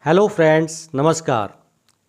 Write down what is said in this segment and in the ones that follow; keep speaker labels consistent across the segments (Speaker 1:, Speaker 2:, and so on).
Speaker 1: Hello friends, नमस्कार।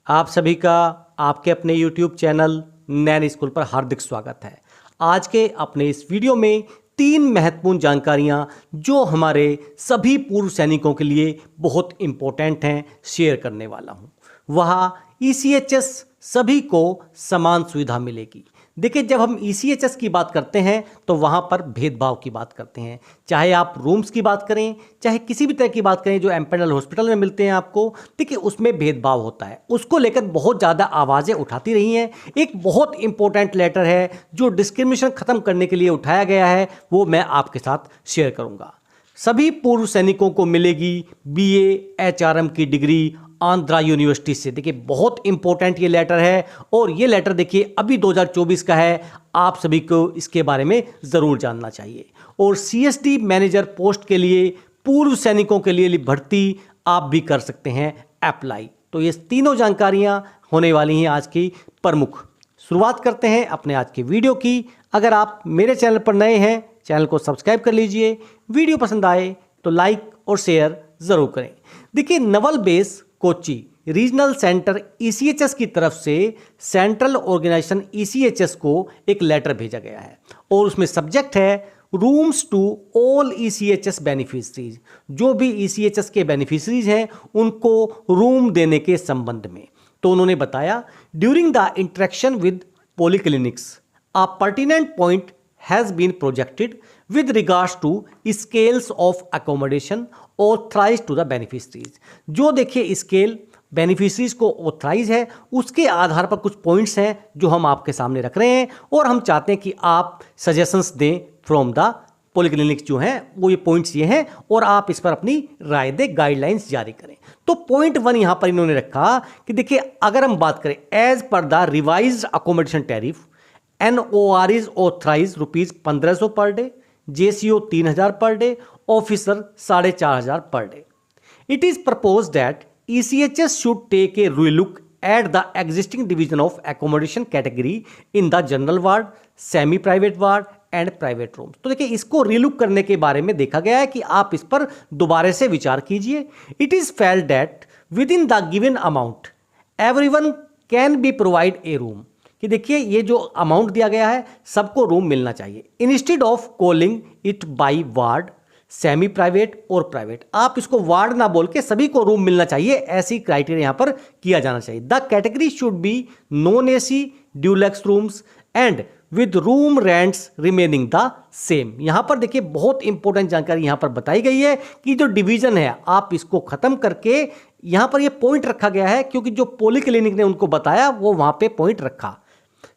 Speaker 1: आप सभी का आपके अपने यूट्यूब चैनल नैन स्कूल पर हार्दिक स्वागत है। आज के अपने इस वीडियो में 3 महत्वपूर्ण जानकारियां जो हमारे सभी पूर्व सैनिकों के लिए बहुत इम्पोर्टेंट हैं शेयर करने वाला हूं। वहाँ ECHS सभी को समान सुविधा मिलेगी। देखिए, जब हम ECHS की बात करते हैं तो वहाँ पर भेदभाव की बात करते हैं। चाहे आप रूम्स की बात करें, चाहे किसी भी तरह की बात करें जो एम्पेनल हॉस्पिटल में मिलते हैं आपको, देखिए उसमें भेदभाव होता है। उसको लेकर बहुत ज़्यादा आवाज़ें उठाती रही हैं। एक बहुत इंपॉर्टेंट लेटर है जो डिस्क्रिमिनेशन ख़त्म करने के लिए उठाया गया है, वो मैं आपके साथ शेयर करूँगा। सभी पूर्व सैनिकों को मिलेगी BA HRM की डिग्री आंध्रा यूनिवर्सिटी से। देखिए, बहुत इंपॉर्टेंट ये लेटर है और ये लेटर देखिए अभी 2024 का है। आप सभी को इसके बारे में ज़रूर जानना चाहिए। और CSD मैनेजर पोस्ट के लिए पूर्व सैनिकों के लिए भर्ती आप भी कर सकते हैं अप्लाई। तो ये तीनों जानकारियां होने वाली हैं आज की प्रमुख। शुरुआत करते हैं अपने आज के वीडियो की। अगर आप मेरे चैनल पर नए हैं, चैनल को सब्सक्राइब कर लीजिए। वीडियो पसंद आए तो लाइक और शेयर ज़रूर करें। देखिए, Naval base Kochi regional centre ECHS की तरफ से सेंट्रल ऑर्गेनाइजेशन ECHS को एक लेटर भेजा गया है और उसमें सब्जेक्ट है rooms to all ECHS beneficiaries. जो भी ECHS के बेनिफिशरीज हैं उनको रूम देने के संबंध में। तो उन्होंने बताया, during the interaction with polyclinics a pertinent point has been projected with regards to scales of accommodation authorized to the beneficiaries। जो देखिए स्केल बेनिफिशरीज को ऑथराइज है, उसके आधार पर कुछ पॉइंट्स हैं जो हम आपके सामने रख रहे हैं और हम चाहते हैं कि आप सजेशंस दें फ्रॉम द पॉलीक्लिनिक्स। जो हैं वो ये पॉइंट्स ये हैं और आप इस पर अपनी राय दें, गाइडलाइंस जारी करें। तो पॉइंट 1 यहाँ पर इन्होंने रखा कि देखिए, अगर हम बात करें as per the revised accommodation tariff, NOR is authorized ₹1500 per day, JCO 3000 per day, officer 4500 per day. It is proposed that ECHS should take a relook at the existing division of accommodation category in the general ward, semi-private ward and private rooms। तो देखिए, इसको रिलुक करने के बारे में देखा गया है कि आप इस पर दोबारा से विचार कीजिए। It is felt that within the given amount everyone can be provide a room। कि देखिए, ये जो अमाउंट दिया गया है सबको रूम मिलना चाहिए। Instead of calling it by ward, semi private और प्राइवेट, आप इसको वार्ड ना बोल के सभी को रूम मिलना चाहिए, ऐसी क्राइटेरिया यहां पर किया जाना चाहिए। The category should be non AC Dulux rooms and with room rents remaining the same. यहां पर देखिए, बहुत इंपॉर्टेंट जानकारी यहां पर बताई गई है कि जो डिवीजन है आप इसको खत्म करके यहां पर ये पॉइंट रखा गया है, क्योंकि जो पॉलीक्लिनिक ने उनको बताया वो वहां पे पॉइंट रखा।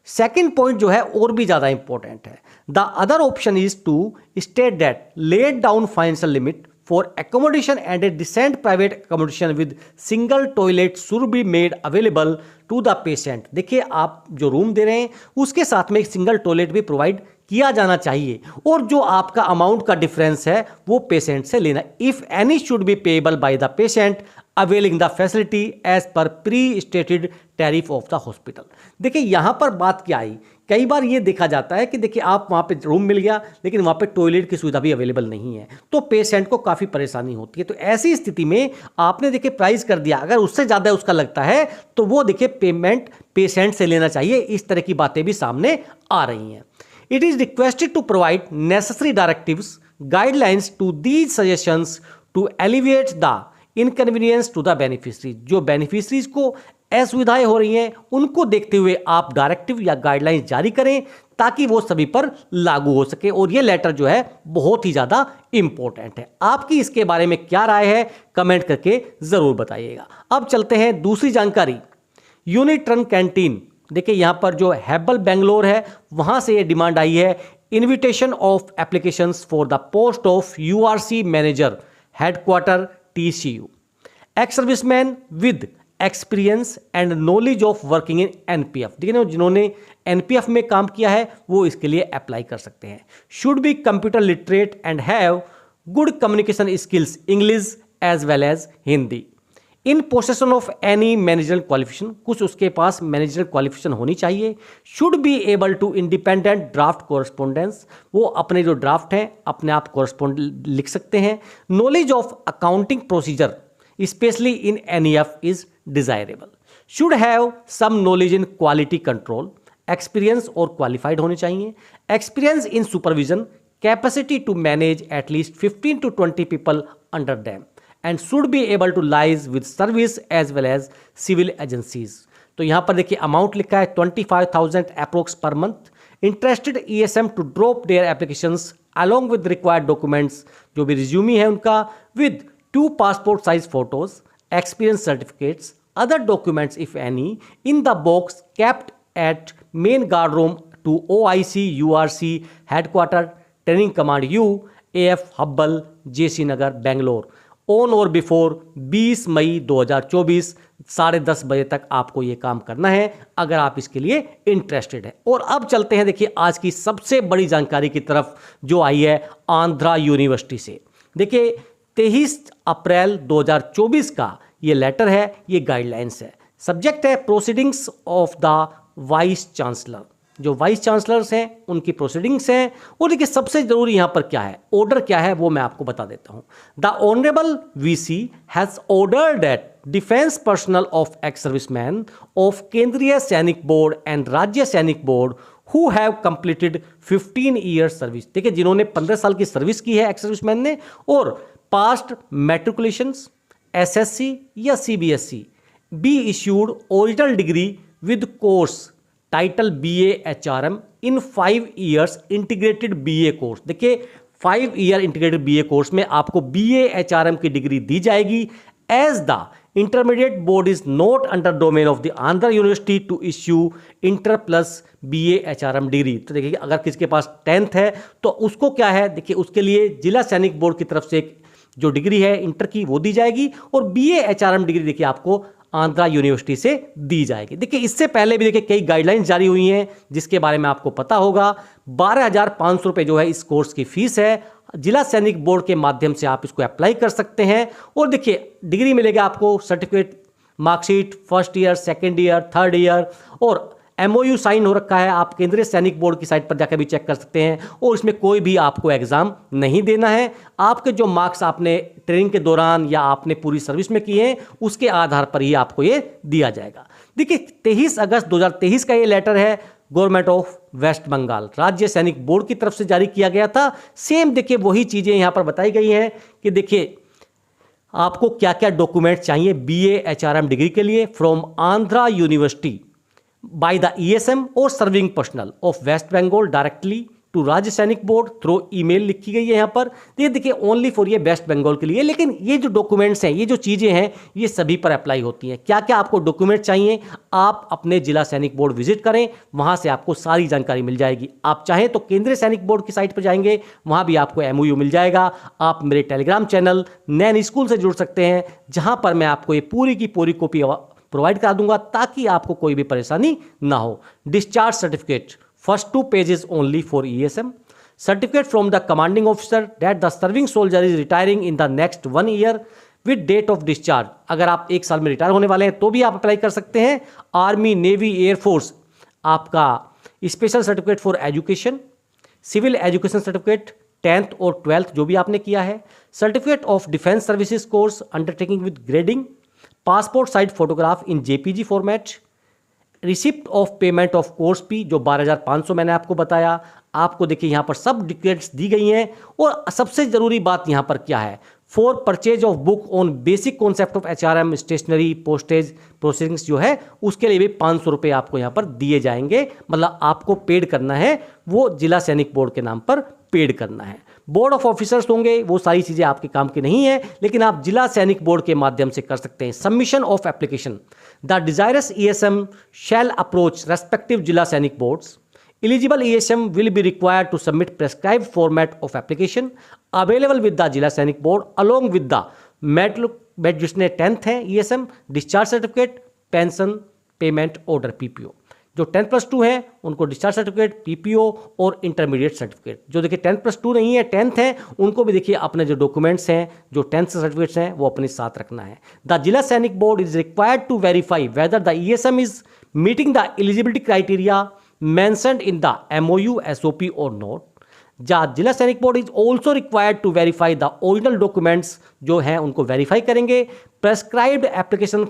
Speaker 1: सेकेंड पॉइंट जो है और भी ज्यादा इंपॉर्टेंट है। The other option is to state that laid down financial limit for accommodation and a decent private accommodation with single toilet should be made available to the patient. देखिए, आप जो room दे रहे हैं उसके साथ में एक सिंगल टॉयलेट भी प्रोवाइड किया जाना चाहिए और जो आपका अमाउंट का डिफरेंस है वो पेशेंट से लेना। If any should be payable by the patient availing the facility as per pre stated tariff of the hospital. देखिए, यहां पर बात क्या आई, कई बार ये देखा जाता है कि देखिए, आप वहां पे रूम मिल गया लेकिन वहां पे टॉयलेट की सुविधा भी अवेलेबल नहीं है, तो पेशेंट को काफ़ी परेशानी होती है। तो ऐसी स्थिति में आपने देखिए प्राइस कर दिया, अगर उससे ज़्यादा उसका लगता है तो वो देखिए पेमेंट पेशेंट से लेना चाहिए। इस तरह की बातें भी सामने आ रही हैं। It is requested to provide necessary directives, guidelines to these suggestions to alleviate the inconvenience to the beneficiaries। जो बेनिफिशरीज को असुविधाएं हो रही हैं उनको देखते हुए आप डायरेक्टिव या गाइडलाइंस जारी करें ताकि वो सभी पर लागू हो सके। और ये लेटर जो है बहुत ही ज़्यादा इंपॉर्टेंट है। आपकी इसके बारे में क्या राय है, कमेंट करके ज़रूर बताइएगा। अब चलते हैं दूसरी जानकारी, यूनिट्रन कैंटीन। देखिए, यहां पर जो हैबल बेंगलोर है वहां से ये डिमांड आई है, invitation of applications for the post of URC manager headquarter TCU, ex serviceman with experience and knowledge of working in NPF। देखिए, जिन्होंने NPF में काम किया है वो इसके लिए अप्लाई कर सकते हैं। Should be computer literate and have good communication skills English as well as Hindi. In possession of any managerial qualification, कुछ उसके पास मैनेजरल क्वालिफिकेशन होनी चाहिए। Should be able to independent draft correspondence, वो अपने जो ड्राफ्ट हैं अपने आप कोरस्पोंड लिख सकते हैं। Knowledge of accounting procedure especially in NEF is desirable. Should have some knowledge in quality control, experience और qualified होने चाहिए, experience in supervision, capacity to manage at least 15 to 20 people under them, and should be able to liaise with service as well as civil agencies. तो यहाँ पर देखिए amount लिखा है 25,000 approx per month. Interested ESM to drop their applications along with required documents, जो भी resume है उनका, with 2 passport size photos, experience certificates, other documents if any, in the box kept at main guard room to OIC URC headquarter training command U AF Hubble JC Nagar Bangalore on और before 20 मई 2024 10:30 बजे तक आपको ये काम करना है अगर आप इसके लिए इंटरेस्टेड है. और अब चलते हैं देखिए आज की सबसे बड़ी जानकारी की तरफ जो आई है आंध्रा यूनिवर्सिटी से. देखिए 23 अप्रैल 2024 का ये लेटर है, ये गाइडलाइंस है. सब्जेक्ट है proceedings of the vice chancellor. जो वाइस चांसलर्स हैं उनकी प्रोसीडिंग्स हैं. और देखिए सबसे जरूरी यहाँ पर क्या है, ऑर्डर क्या है वो मैं आपको बता देता हूँ. The honourable VC has ordered that defence personnel of ex serviceman of केंद्रीय सैनिक बोर्ड एंड राज्य सैनिक board who have completed 15 years service. देखिए जिन्होंने 15 साल की सर्विस की है एक्स सर्विसमैन ने और पास्ट मैट्रिकुलेशंस SSC या CBSE be issued original degree with course title BA HRM in 5 years integrated BA course. देखिए 5 ईयर इंटीग्रेटेड BA कोर्स में आपको BA HRM की डिग्री दी जाएगी. As the intermediate board is not under domain of the Andhra university to issue inter plus BA HRM degree. तो देखिए अगर किसके पास 10th है तो उसको क्या है, देखिए उसके लिए जिला सैनिक बोर्ड की तरफ से एक जो डिग्री है इंटर की वो दी जाएगी और BA HRM डिग्री देखिए आपको आंध्रा यूनिवर्सिटी से दी जाएगी. देखिए इससे पहले भी देखिए कई गाइडलाइंस जारी हुई हैं जिसके बारे में आपको पता होगा. 12,500 रुपये जो है इस कोर्स की फीस है. जिला सैनिक बोर्ड के माध्यम से आप इसको अप्लाई कर सकते हैं और देखिए डिग्री मिलेगा आपको, certificate, marksheet, first year, second year, third year और MOU साइन हो रखा है. आप केंद्रीय सैनिक बोर्ड की साइट पर जाकर भी चेक कर सकते हैं और इसमें कोई भी आपको एग्जाम नहीं देना है. आपके जो मार्क्स आपने ट्रेनिंग के दौरान या आपने पूरी सर्विस में किए हैं उसके आधार पर ही आपको ये दिया जाएगा. देखिए 23 अगस्त 2023 का ये लेटर है गवर्नमेंट ऑफ वेस्ट बंगाल राज्य सैनिक बोर्ड की तरफ से जारी किया गया था. सेम देखिए वही चीज़ें यहाँ पर बताई गई हैं कि देखिए आपको क्या क्या डॉक्यूमेंट चाहिए BA HRM डिग्री के लिए from Andhra university by the ESM or serving personnel of West Bengal directly to राज्य सैनिक बोर्ड थ्रू ईमेल लिखी गई है यहाँ पर. ये देखिए ओनली फॉर ये वेस्ट बंगाल के लिए. लेकिन ये जो डॉक्यूमेंट्स हैं, ये जो चीज़ें हैं, ये सभी पर अप्लाई होती हैं. क्या क्या आपको डॉक्यूमेंट चाहिए, आप अपने जिला सैनिक बोर्ड विजिट करें, वहाँ से आपको सारी जानकारी मिल जाएगी. आप चाहें तो केंद्रीय सैनिक बोर्ड की साइट पर जाएंगे, वहाँ भी आपको MOU मिल जाएगा. आप मेरे टेलीग्राम चैनल नैन स्कूल से जुड़ सकते हैं जहाँ पर मैं आपको ये पूरी की पूरी कॉपी प्रोवाइड करा दूंगा ताकि आपको कोई भी परेशानी ना हो. Discharge certificate first 2 pages only for ESM. Certificate from the commanding officer that the serving soldier is retiring in the next 1 year with date of discharge. अगर आप 1 साल में रिटायर होने वाले हैं तो भी आप अप्लाई कर सकते हैं. आर्मी, नेवी, एयरफोर्स आपका special certificate for education, civil education certificate 10th और 12th जो भी आपने किया है, certificate of defence services course undertaking with grading, passport size photograph in JPG format, receipt of payment of course fee जो 12,500 मैंने आपको बताया. आपको देखिए यहाँ पर सब डिटेल्स दी गई हैं. और सबसे ज़रूरी बात यहाँ पर क्या है, for purchase of book on basic concept of HRM stationery postage processings जो है उसके लिए भी 500 रुपये आपको यहाँ पर दिए जाएंगे. मतलब आपको पेड करना है, वो जिला सैनिक बोर्ड के नाम पर पेड करना है. बोर्ड ऑफ ऑफिसर्स होंगे, वो सारी चीज़ें आपके काम की नहीं है, लेकिन आप जिला सैनिक बोर्ड के माध्यम से कर सकते हैं. Submission of application the desirous ESM shall approach respective Zila Sainik boards. Eligible ESM will be required to submit prescribed format of application available with the Zila Sainik board along with the मेट जिसने 10th है ESM, discharge certificate, pension payment order PPO. जो 10+2 है उनको discharge certificate, PPO और intermediate certificate. जो देखिए 10+2 नहीं है, 10th है, उनको भी देखिए अपने जो डॉक्यूमेंट्स हैं, जो 10th सर्टिफिकेट्स हैं वो अपने साथ रखना है. The Zila Sainik board is required to verify whether the ESM is meeting the eligibility criteria mentioned in the MOU SOP or not. Zila Sainik board is also required to verify the original documents जो हैं उनको verify करेंगे। Prescribed application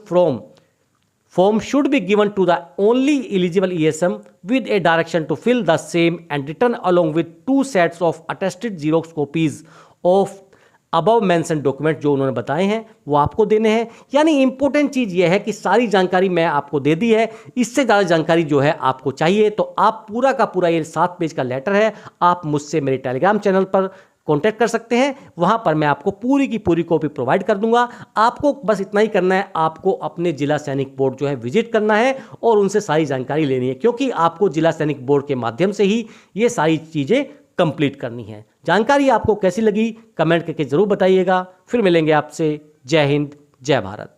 Speaker 1: form should be given to the only eligible ESM with a direction to fill the same and return along with 2 sets of attested Xerox copies of above mentioned document जो उन्होंने बताए हैं वो आपको देने हैं। यानी important चीज़ ये है कि सारी जानकारी मैं आपको दे दी है, इससे ज़्यादा जानकारी जो है आपको चाहिए तो आप पूरा का पूरा ये 7 पेज का लेटर है, आप मुझसे मेरे टेलीग्राम चैनल पर कॉन्टैक्ट कर सकते हैं, वहां पर मैं आपको पूरी की पूरी कॉपी प्रोवाइड कर दूंगा। आपको बस इतना ही करना है, आपको अपने जिला सैनिक बोर्ड जो है विजिट करना है और उनसे सारी जानकारी लेनी है, क्योंकि आपको जिला सैनिक बोर्ड के माध्यम से ही ये सारी चीज़ें कंप्लीट करनी है। जानकारी आपको कैसी लगी कमेंट करके ज़रूर बताइएगा। फिर मिलेंगे आपसे। जय हिंद, जय भारत।